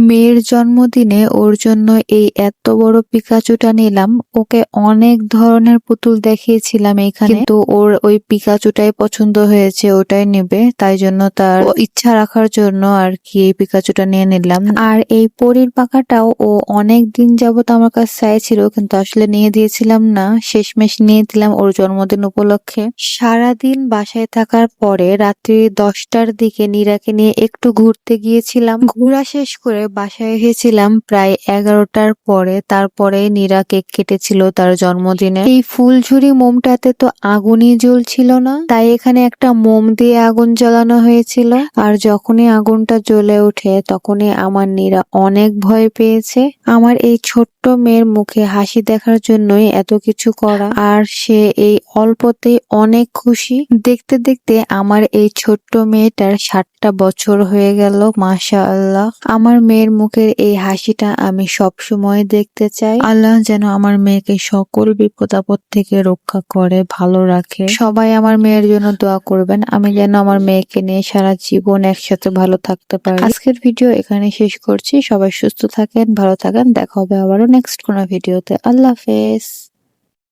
মেয়ের জন্মদিনে ওর জন্য এই এত বড় পিকাচুটা নিলাম। ওকে অনেক ধরনের পুতুল দেখিয়েছিলাম এখানে, কিন্তু ওর ওই পিকাচুটাই পছন্দ হয়েছে, ওটাই নেবে। তাই জন্য তার ইচ্ছা রাখার জন্য আর কি এই পিকাচুটা নিয়ে নিলাম। আর এই পরীর পাখাটাও ও অনেক দিন যাবত আমার কাছে চাইছিল, কিন্তু আসলে নিয়ে দিয়েছিলাম না, শেষমেশ নিয়ে দিলাম ওর জন্মদিন উপলক্ষে। সারাদিন বাসায় থাকার পরে রাত্রি 10টার দিকে নীরাকে নিয়ে একটু ঘুরতে গিয়েছিলাম। ঘোরা শেষ করে বাসায় এসেছিলাম প্রায় 11টার পরে। তারপরে নীরা কেক কেটেছিল তার জন্মদিনে। এই ফুলঝুরি মোমটাতে তো আগুনই জ্বলছিল না, তাই এখানে একটা মোম দিয়ে আগুন জ্বালানো হয়েছিল। আর যখনই আগুনটা জ্বলে ওঠে তখনই আমার নীরা অনেক ভয় পেয়েছে। আমার এই ছোট্ট মেয়ের মুখে হাসি দেখার জন্যই এত কিছু করা, আর সে এই অল্পতেই অনেক খুশি। দেখতে দেখতে আমার এই ছোট্ট মেয়েটার 7টা বছর হয়ে গেল। মাশাআল্লাহ, আমার মেয়ের মুখের এই হাসিটা আমি সব সময় দেখতে চাই। আল্লাহ যেন আমার মেয়েকে সকল বিপদ আপদ থেকে রক্ষা করে, ভালো রাখে। সবাই আমার মেয়ের জন্য দোয়া করবেন, আমি যেন আমার মেয়েকে নিয়ে সারা জীবন একসাথে ভালো থাকতে পারি। আজকের ভিডিও এখানে শেষ করছি। সবাই সুস্থ থাকেন, ভালো থাকেন। দেখা হবে আবারও নেক্সট কোনো ভিডিওতে। আল্লাহ হাফেজ।